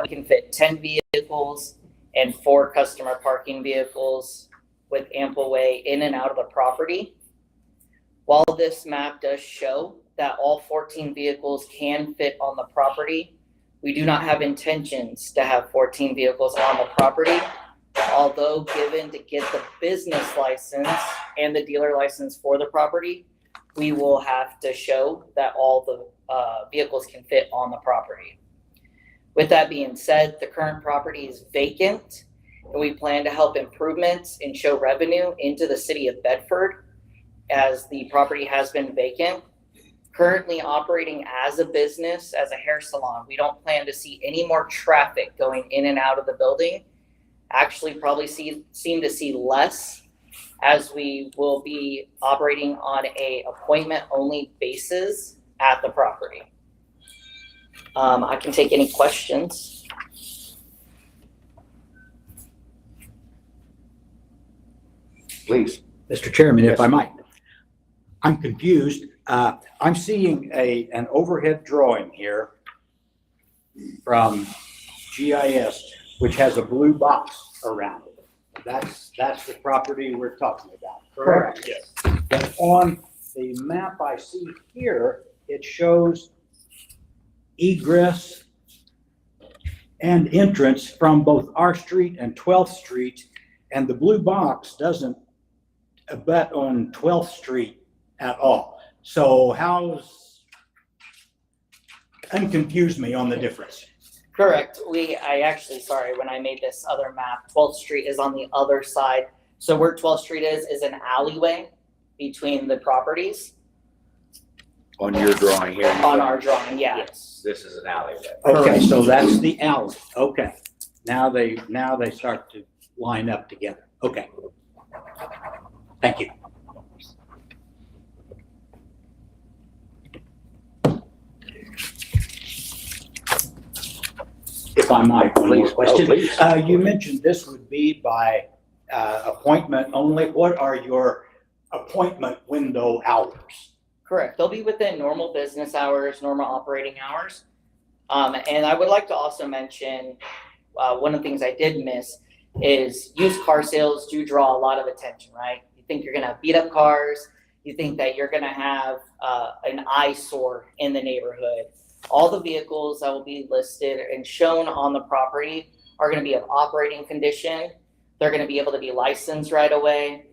can fit 10 vehicles and 4 customer parking vehicles with ample way in and out of the property. While this map does show that all 14 vehicles can fit on the property, we do not have intentions to have 14 vehicles on the property. Although given to get the business license and the dealer license for the property, we will have to show that all the vehicles can fit on the property. With that being said, the current property is vacant, and we plan to help improvements and show revenue into the city of Bedford as the property has been vacant. Currently operating as a business, as a hair salon, we don't plan to see any more traffic going in and out of the building. Actually, probably seem to see less, as we will be operating on a appointment-only basis at the property. I can take any questions. Please. Mr. Chairman, Yes. if I might. I'm confused. I'm seeing an overhead drawing here from GIS, which has a blue box around it. That's the property we're talking about, correct? Yes. But on the map I see here, it shows egress and entrance from both our street and 12th Street, and the blue box doesn't abut on 12th Street at all. So unconfuse me on the difference. Correct. I actually, sorry, when I made this other map, 12th Street is on the other side. So where 12th Street is an alleyway between the properties. On your drawing here. On our drawing, yeah. Yes. This is an alleyway. Okay, so that's the alley. Okay. Now they start to line up together. Okay. Thank you. If I might, one more Please. question. Oh, please. You mentioned this would be by appointment only. What are your appointment window hours? Correct. They'll be within normal business hours, normal operating hours. And I would like to also mention, one of the things I did miss is used car sales do draw a lot of attention, right? You think you're gonna have beat up cars. You think that you're gonna have an eyesore in the neighborhood. All the vehicles that will be listed and shown on the property are gonna be of operating condition. They're gonna be able to be licensed right away.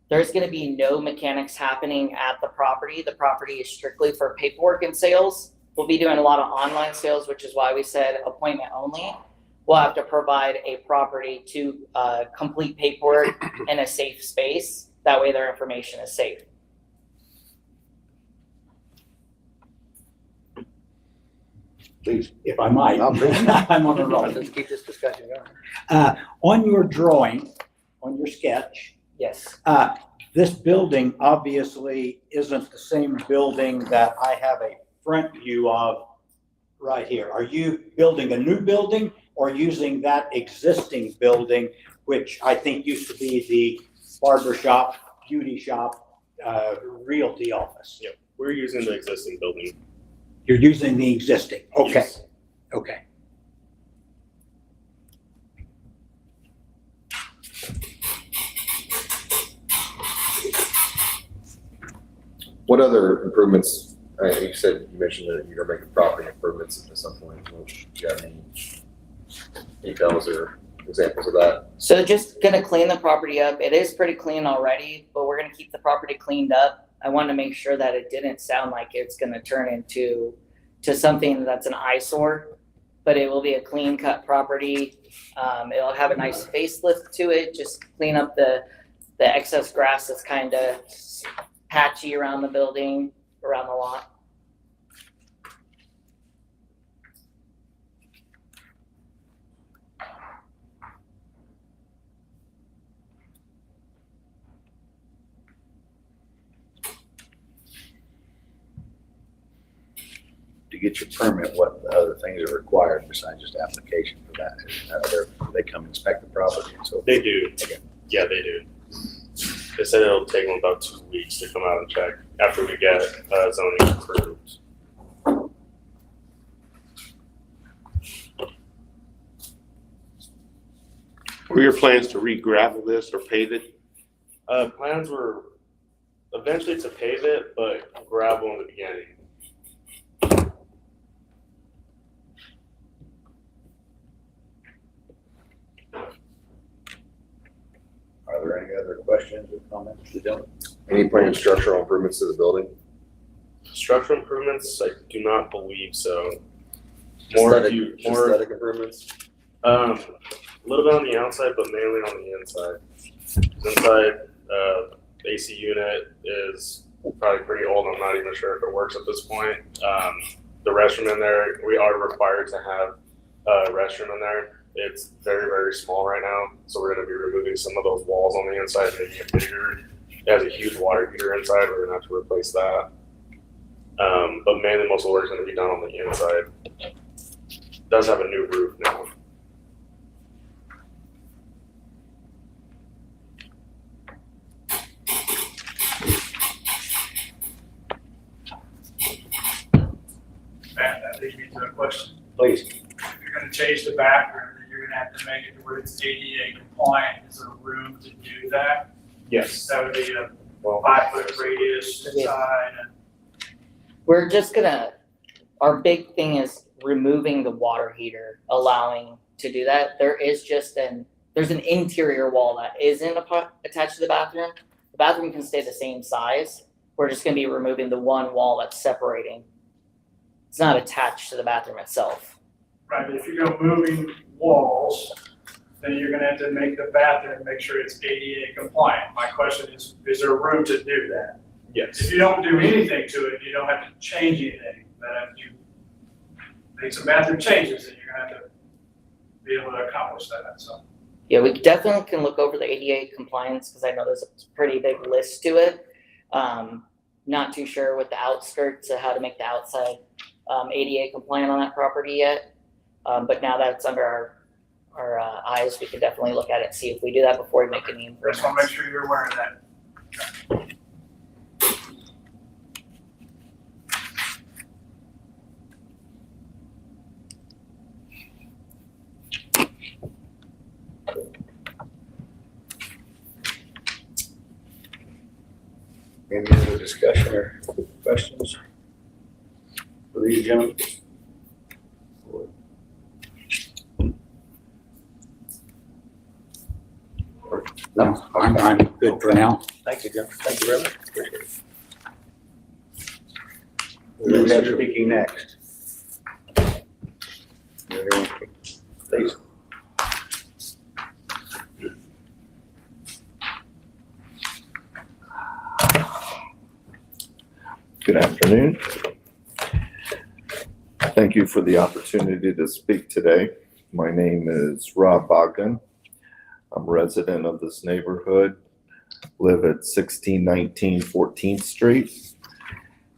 There's gonna be no mechanics happening at the property. The property is strictly for paperwork and sales. We'll be doing a lot of online sales, which is why we said appointment only. We'll have to provide a property to complete paperwork in a safe space. That way their information is safe. Please. If I might. No, please. I'm on a roll. Let's keep this discussion going. On your drawing, on your sketch, Yes, this building obviously isn't the same building that I have a front view of right here. Are you building a new building or using that existing building, which I think used to be the barber shop, beauty shop, realty office? Yep. We're using the existing building. You're using the existing, okay, Yes. okay. What other improvements, you mentioned that you're making property improvements at some point. Do you have any details or examples of that? so just gonna clean the property up. It is pretty clean already, but we're gonna keep the property cleaned up. I wanted to make sure that it didn't sound like it's gonna turn into something that's an eyesore, but it will be a clean cut property. It'll have a nice facelift to it, just clean up the excess grass that's kind of patchy around the building, around the lot. To get your permit, what other things are required besides just application for that? Do they come inspect the property and so? They do. Okay. Yeah, they do. They said it'll take them about 2 weeks to come out and check after we get zoning approved. Were your plans to re-gravel this or pave it? Plans were eventually to pave it, but gravel in the beginning. Are there any other questions or comments, gentlemen? Any planned structural improvements to the building? Structural improvements, I do not believe so. Aesthetic improvements? A little bit on the outside, but mainly on the inside. Inside, the AC unit is probably pretty old. I'm not even sure if it works at this point. The restroom in there, we are required to have a restroom in there. It's very, very small right now, so we're going to be removing some of those walls on the inside, making it bigger. It has a huge water heater inside. We're going to have to replace that. But mainly, most of the work is going to be done on the inside. It does have a new roof now. Matt, that leads me to a question. Please. If you're gonna change the bathroom, then you're gonna have to make it to where it's ADA compliant. Is there room to do that? Yes. That would be a Well, 5-foot radius inside and We're just gonna, our big thing is removing the water heater, allowing to do that. There's an interior wall that isn't attached to the bathroom. The bathroom can stay the same size. We're just gonna be removing the one wall that's separating. It's not attached to the bathroom itself. right, but if you go moving walls, then you're gonna have to make the bathroom, make sure it's ADA compliant. My question is there room to do that? yes. If you don't do anything to it, you don't have to change anything, but if you make some bathroom changes, then you're gonna have to be able to accomplish that, so. Yeah, we definitely can look over the ADA compliance because I know there's a pretty big list to it. Not too sure with the outskirts of how to make the outside ADA compliant on that property yet. But now that it's under our eyes, we can definitely look at it and see if we do that before we make any Just wanna make improvements. sure you're aware of that. Any other discussion or questions for these gentlemen? No, I'm good for now. Thank you, Jim. Thank you very much. Appreciate it. Who's speaking next? Please. Good afternoon. Thank you for the opportunity to speak today. My name is Rob Bogdan. I'm a resident of this neighborhood, live at 1619 14th Street.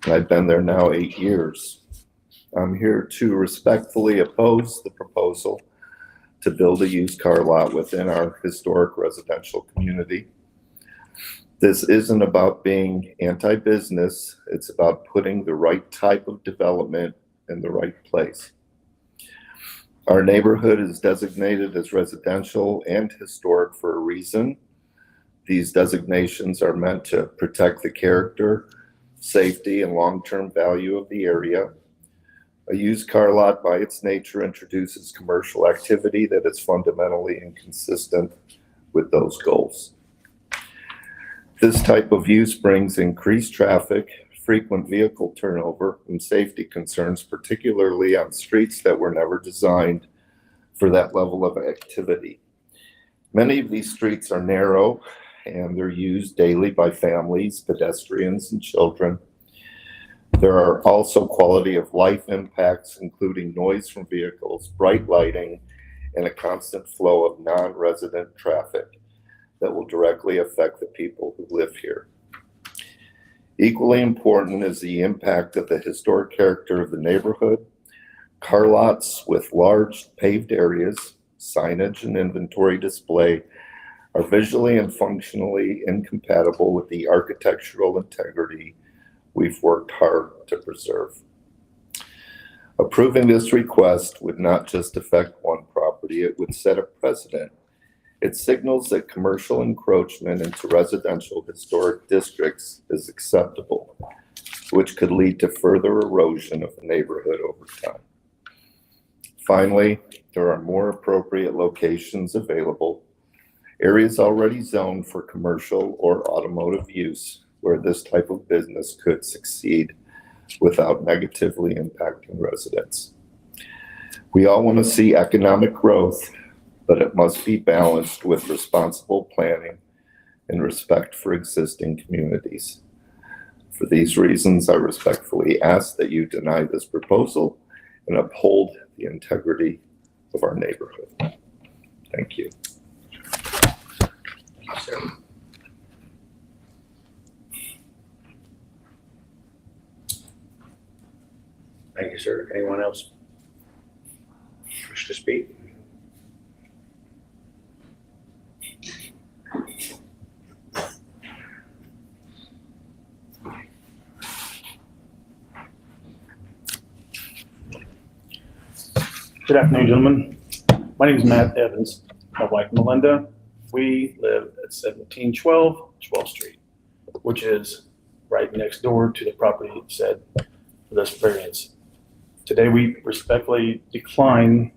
And I've been there now 8 years. I'm here to respectfully oppose the proposal to build a used car lot within our historic residential community. This isn't about being anti-business. It's about putting the right type of development in the right place. Our neighborhood is designated as residential and historic for a reason. These designations are meant to protect the character, safety, and long-term value of the area. A used car lot by its nature introduces commercial activity that is fundamentally inconsistent with those goals. This type of use brings increased traffic, frequent vehicle turnover, and safety concerns, particularly on streets that were never designed for that level of activity. Many of these streets are narrow and they're used daily by families, pedestrians, and children. There are also quality of life impacts, including noise from vehicles, bright lighting, and a constant flow of non-resident traffic that will directly affect the people who live here. Equally important is the impact of the historic character of the neighborhood. Car lots with large paved areas, signage, and inventory display are visually and functionally incompatible with the architectural integrity we've worked hard to preserve. Approving this request would not just affect one property, it would set a precedent It signals that commercial encroachment into residential historic districts is acceptable, which could lead to further erosion of the neighborhood over time. Finally, there are more appropriate locations available, areas already zoned for commercial or automotive use where this type of business could succeed without negatively impacting residents. We all want to see economic growth, but it must be balanced with responsible planning and respect for existing communities. For these reasons, I respectfully ask that you deny this proposal and uphold the integrity of our neighborhood. Thank you. Thank you, sir. Anyone else wish to speak? Good afternoon, gentlemen. My name is Matt Evans. My wife Melinda. We live at 1712 12th Street, which is right next door to the property said for this variance. Today, we respectfully decline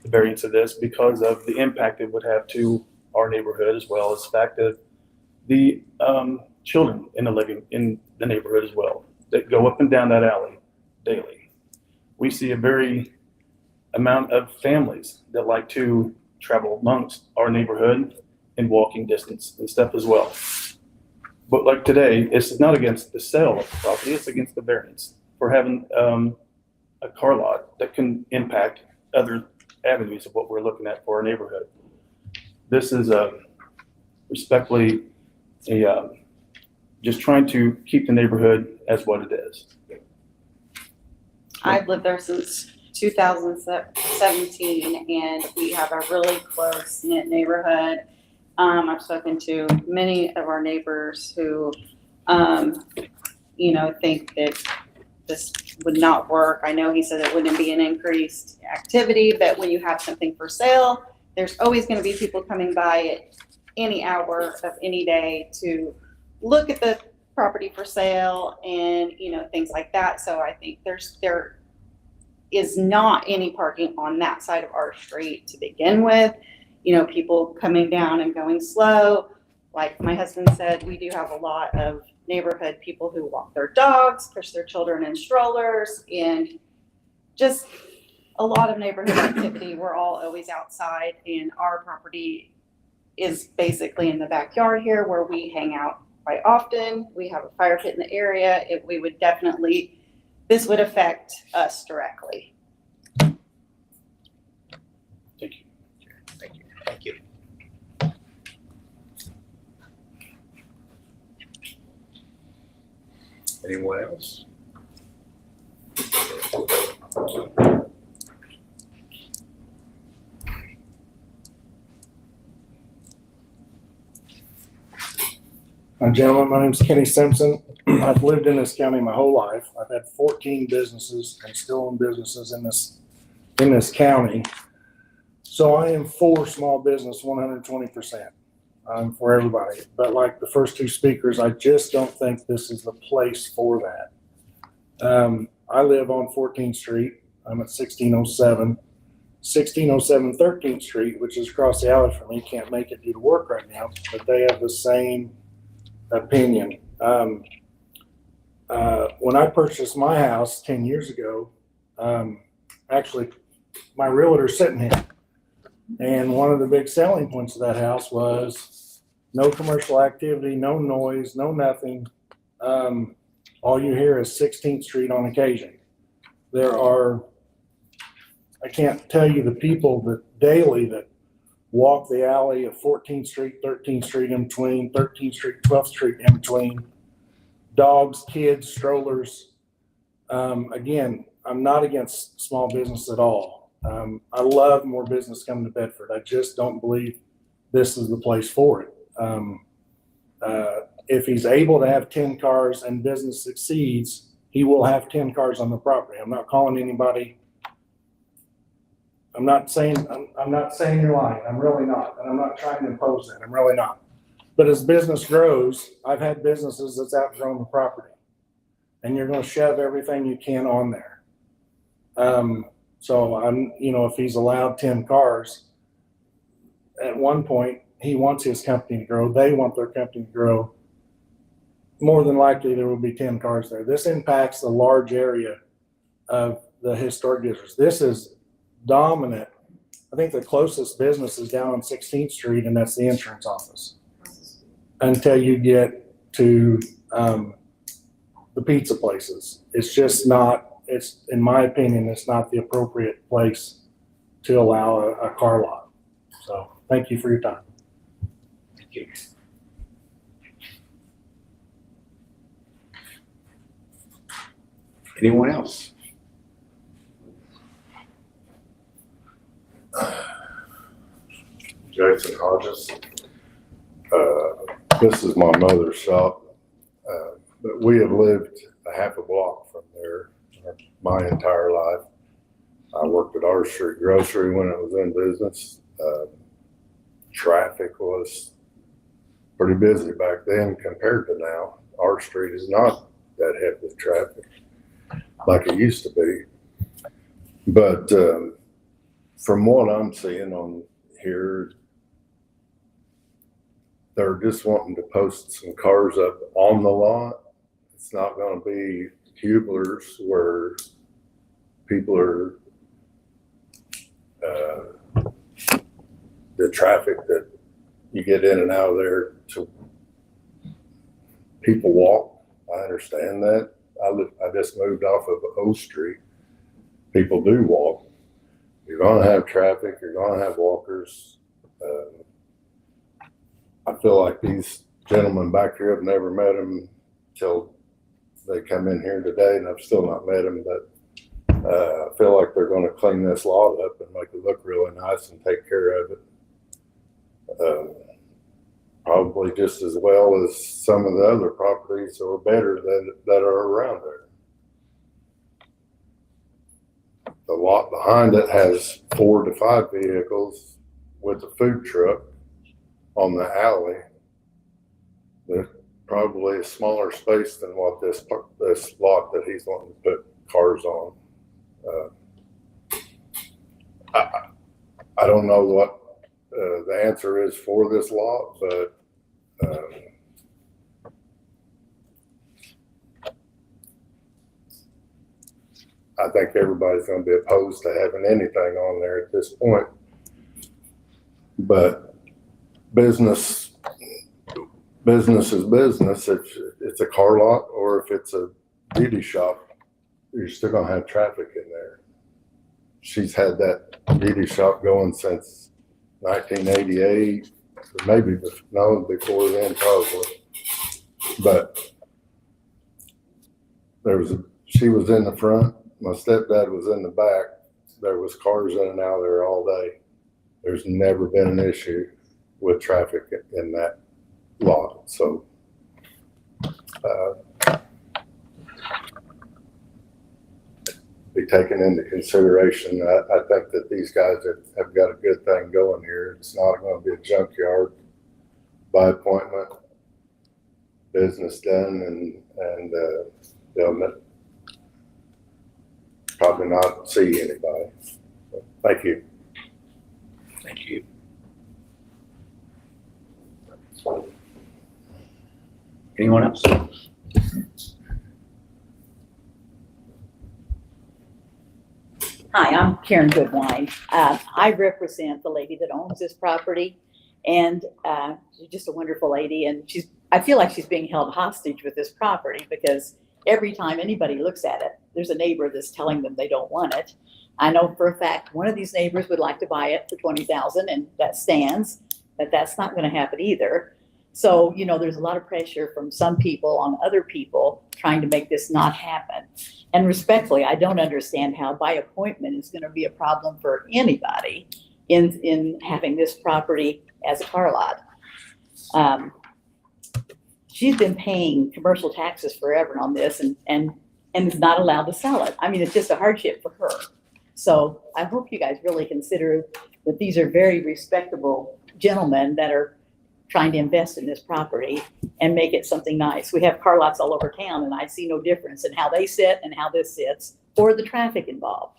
the variance of this because of the impact it would have to our neighborhood, as well as the fact that the children in the neighborhood as well that go up and down that alley daily. We see a very amount of families that like to travel amongst our neighborhood in walking distance and stuff as well. But like today, it's not against the sale of the property, it's against the variance for having a car lot that can impact other avenues of what we're looking at for our neighborhood. This is respectfully just trying to keep the neighborhood as what it is. I've lived there since 2017, and we have a really close-knit neighborhood. I've spoken to many of our neighbors who, think that this would not work. I know he said it wouldn't be an increased activity, but when you have something for sale, there's always going to be people coming by at any hour of any day to look at the property for sale and, things like that. So I think there is not any parking on that side of our street to begin with. People coming down and going slow. Like my husband said, we do have a lot of neighborhood people who walk their dogs, push their children in strollers, and just a lot of neighborhood activity. We're all always outside, and our property is basically in the backyard here where we hang out quite often. We have a fire pit in the area. This would affect us directly. Thank you. Thank you. Thank you. Anyone else? Gentlemen, my name's Kenny Simpson. I've lived in this county my whole life. I've had 14 businesses and still own businesses in this county. So I am for small business 120%. I'm for everybody. But like the first two speakers, I just don't think this is the place for that. I live on 14th Street. I'm at 1607. 1607 13th Street, which is across the alley from me, can't make it due to work right now, but they have the same opinion. When I purchased my house 10 years ago, actually my realtor's sitting here, and one of the big selling points of that house was no commercial activity, no noise, no nothing. All you hear is 16th Street on occasion. I can't tell you the people that daily that walk the alley of 14th Street, 13th Street in between, 13th Street, 12th Street in between, dogs, kids, strollers. Again, I'm not against small business at all. I love more business coming to Bedford. I just don't believe this is the place for it. If he's able to have 10 cars and business succeeds, he will have 10 cars on the property. I'm not calling anybody I'm not saying you're lying. I'm really not. And I'm not trying to impose that. I'm really not. But as business grows, I've had businesses that's outgrown the property. And you're gonna shove everything you can on there. So if he's allowed 10 cars, at one point, he wants his company to grow. They want their company to grow. More than likely, there will be 10 cars there. This impacts a large area of the historic districts. This is dominant. I think the closest business is down on 16th Street, and that's the insurance office. Until you get to the pizza places. It's just not, in my opinion, it's not the appropriate place to allow a car lot. So thank you for your time. Thank you. Anyone else? Jason Hodges. This is my mother's shop, but we have lived a half a block from there my entire life. I worked at R Street Grocery when I was in business. Traffic was pretty busy back then compared to now. R Street is not that heavy with traffic like it used to be. But from what I'm seeing on here, they're just wanting to post some cars up on the lot. It's not going to be Hubler's where people are, the traffic that you get in and out of there to people walk. I understand that. I just moved off of O Street. People do walk. You're going to have traffic. You're going to have walkers. I feel like these gentlemen back here, I've never met them till they come in here today, and I've still not met them, but I feel like they're going to clean this lot up and make it look really nice and take care of it. Probably just as well as some of the other properties, or better that are around there. The lot behind it has 4 to 5 vehicles with a food truck on the alley. There's probably a smaller space than what this lot that he's wanting to put cars on. I don't know what the answer is for this lot, but I think everybody's going to be opposed to having anything on there at this point. But business is business. If it's a car lot or if it's a beauty shop, you're still going to have traffic in there. She's had that beauty shop going since 1988, maybe before then probably. But she was in the front. My stepdad was in the back. There was cars in and out of there all day. There's never been an issue with traffic in that lot. So be taken into consideration. I think that these guys have got a good thing going here. It's not going to be a junkyard by appointment, business done, and they'll probably not see anybody. So, thank you. Thank you. Anyone else? Hi, I'm Karen Goodwine. I represent the lady that owns this property, and she's just a wonderful lady. And I feel like she's being held hostage with this property because every time anybody looks at it, there's a neighbor that's telling them they don't want it. I know for a fact one of these neighbors would like to buy it for $20,000, and that stands, but that's not going to happen either. So, there's a lot of pressure from some people on other people trying to make this not happen. And respectfully, I don't understand how by appointment is going to be a problem for anybody in having this property as a car lot. She's been paying commercial taxes forever on this and is not allowed to sell it. I mean, it's just a hardship for her. So I hope you guys really consider that these are very respectable gentlemen that are trying to invest in this property and make it something nice. We have car lots all over town, and I see no difference in how they sit and how this sits or the traffic involved.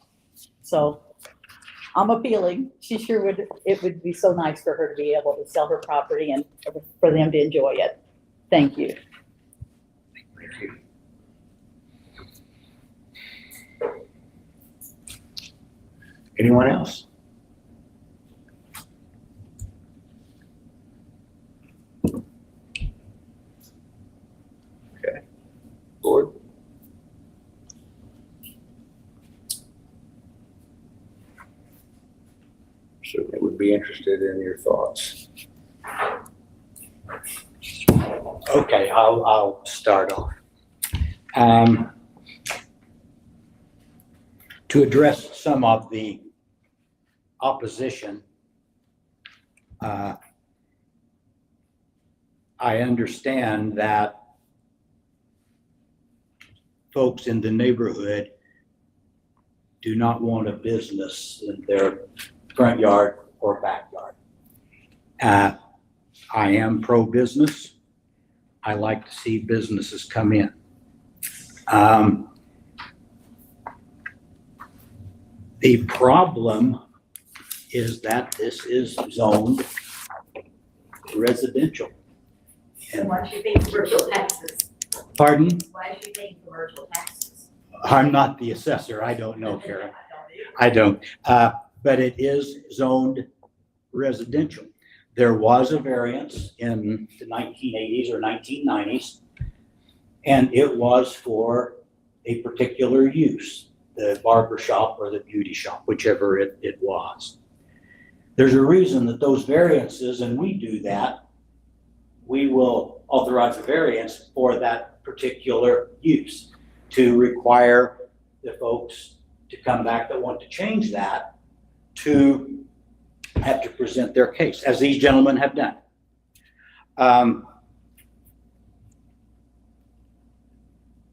So I'm appealing. She sure would, it would be so nice for her to be able to sell her property and for them to enjoy it. Thank you. Thank you. Anyone else? Board? Certainly would be interested in your thoughts. Okay, I'll start off. To address some of the opposition, I understand that folks in the neighborhood do not want a business in their front yard or backyard. I am pro-business. I like to see businesses come in. The problem is that this is zoned residential. So why should you pay commercial taxes? Pardon? Why should you pay commercial taxes? I'm not the assessor. I don't know, Karen. I don't. But it is zoned residential. There was a variance in the 1980s or 1990s, and it was for a particular use, the barber shop or the beauty shop, whichever it was. There's a reason that those variances, and we do that, we will authorize a variance for that particular use to require the folks to come back that want to change that to have to present their case, as these gentlemen have done.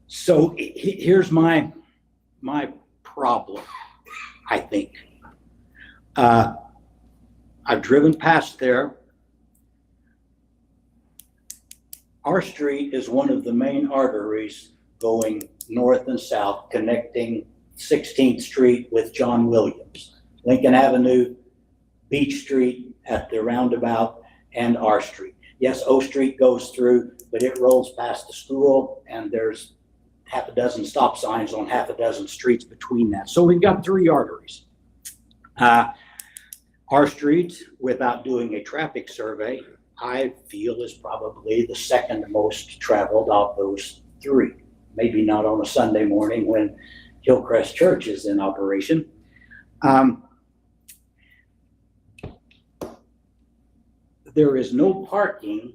So here's my problem, I think. I've driven past there. Our street is one of the main arteries going north and south, connecting 16th Street with John Williams, Lincoln Avenue, Beach Street at the roundabout, and our street. Yes, O Street goes through, but it rolls past the school, and there's half a dozen stop signs on half a dozen streets between that. So we've got three arteries. Our street, without doing a traffic survey, I feel is probably the second most traveled of those three. Maybe not on a Sunday morning when Hillcrest Church is in operation. There is no parking,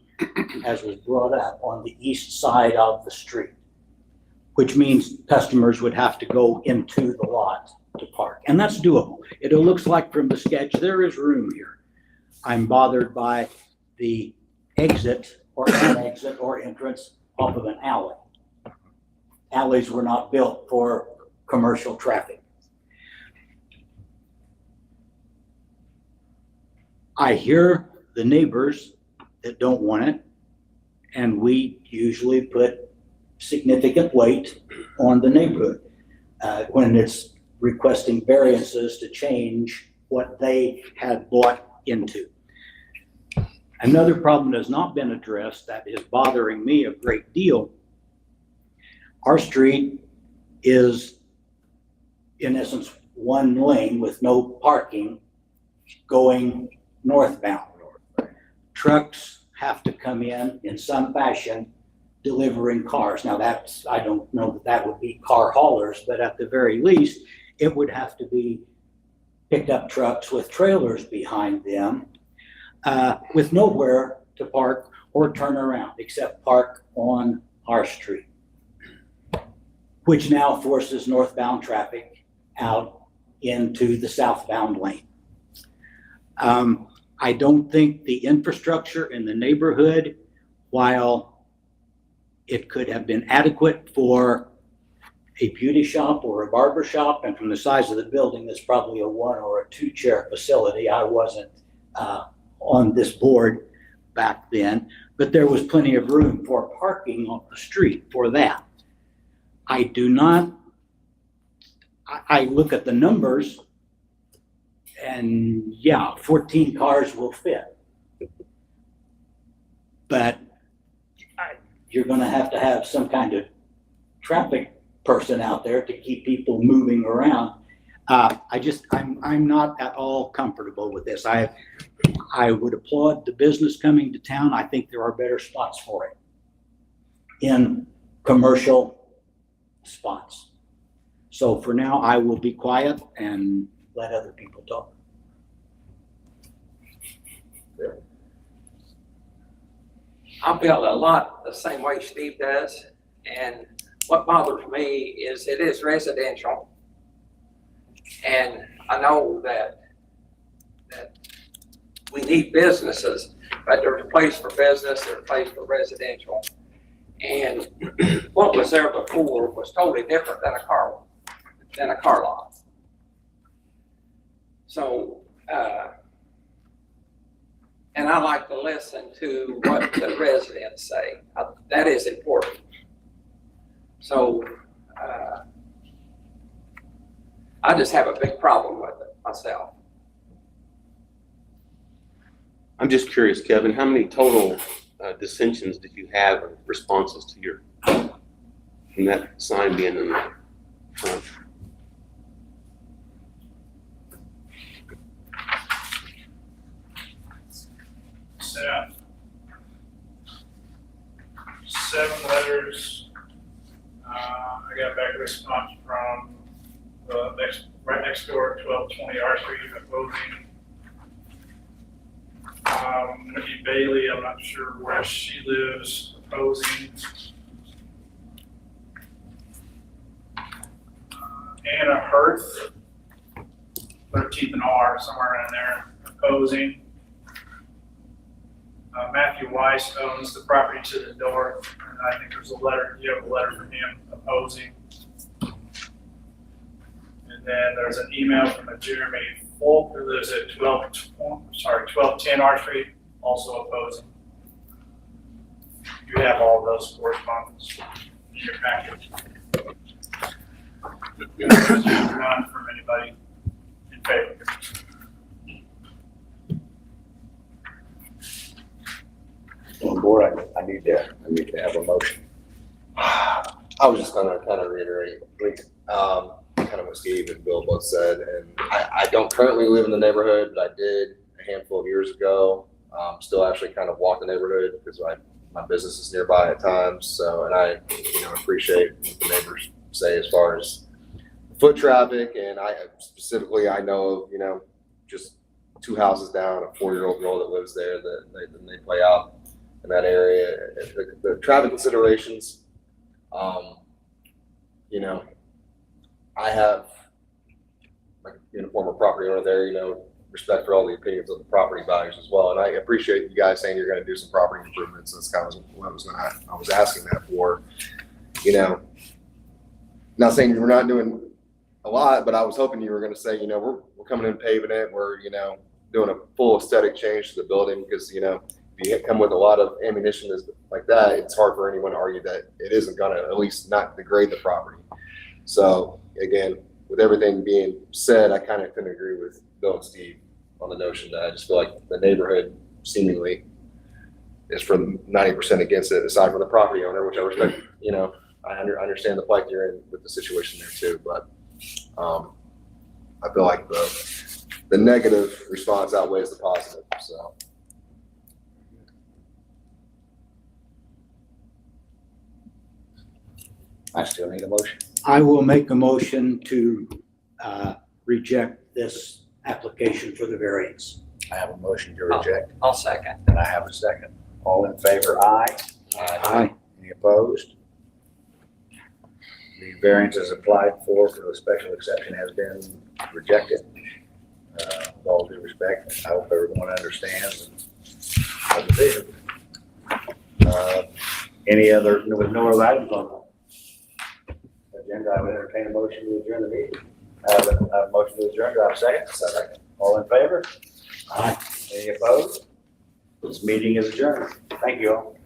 as was brought up, on the east side of the street, which means customers would have to go into the lot to park. And that's doable. It looks like from the sketch, there is room here. I'm bothered by the exit or an exit or entrance off of an alley. Alleys were not built for commercial traffic. I hear the neighbors that don't want it, and we usually put significant weight on the neighborhood when it's requesting variances to change what they had bought into. Another problem that has not been addressed that is bothering me a great deal. Our street is, in essence, one lane with no parking going northbound. Trucks have to come in some fashion, delivering cars. Now that's, I don't know that would be car haulers, but at the very least, it would have to be pickup trucks with trailers behind them, with nowhere to park or turn around except park on our street, which now forces northbound traffic out into the southbound lane. I don't think the infrastructure in the neighborhood, while it could have been adequate for a beauty shop or a barber shop, and from the size of the building, it's probably a 1 or a 2 chair facility. I wasn't on this board back then, but there was plenty of room for parking on the street for that. I look at the numbers, and yeah, 14 cars will fit. But you're gonna have to have some kind of traffic person out there to keep people moving around. I'm not at all comfortable with this. I would applaud the business coming to town. I think there are better spots for it in commercial spots. So for now, I will be quiet and let other people talk. I feel a lot the same way Steve does, and what bothers me is it is residential. And I know that we need businesses, but there's a place for business, there's a place for residential. And what was there before was totally different than a car lot. So, and I like to listen to what the residents say. That is important. So, I just have a big problem with it myself. I'm just curious, Kevin, how many total dissensions did you have or responses to your, from that sign being in the front? Seven letters. I got back a response from right next door, 1220 R Street, opposing. Nikki Bailey, I'm not sure where she lives, opposing. Anna Hurth, 13th and R, somewhere in there, opposing. Matthew Weiss owns the property to the north, and I think there's a letter, you have a letter from him opposing. And then there's an email from a Jeremy Folk who lives at 1210 R Street, also opposing. You have all those correspondence in your package. None from anybody in favor. On board, I need to have a motion. I was just gonna kind of reiterate, kind of what Steve and Bill both said, and I don't currently live in the neighborhood, but I did a handful of years ago. Still actually kind of walk the neighborhood because my business is nearby at times. So, and I, appreciate what the neighbors say as far as foot traffic, and I know of, just 2 houses down, a 4-year-old girl that lives there that they play out in that area. The traffic considerations, I have, like being a former property owner there, respect for all the opinions of the property values as well. And I appreciate you guys saying you're going to do some property improvements. That's kind of what I was asking that for. Not saying we're not doing a lot, but I was hoping you were going to say, we're coming in paving it. We're, doing a full aesthetic change to the building because, if you come with a lot of ammunition like that, it's hard for anyone to argue that it isn't going to at least not degrade the property. So again, with everything being said, I kind of couldn't agree with Bill and Steve on the notion that I just feel like the neighborhood seemingly is for 90% against it, aside from the property owner, which I respect. I understand the plight you're in with the situation there too, but I feel like the negative response outweighs the positive. So. I still need a motion. I will make a motion to reject this application for the variance. I have a motion to reject, I'll second. and I have a second. All in favor, aye. Aye. Any opposed? The variance is applied for the special exception has been rejected. With all due respect, I hope everyone understands the decision. Any other, there was no other items on that? agenda, I would entertain a motion to adjourn the meeting. I have a motion to adjourn. Do I have a second? Second. All in favor? Aye. Any opposed? This meeting is adjourned. Thank you all.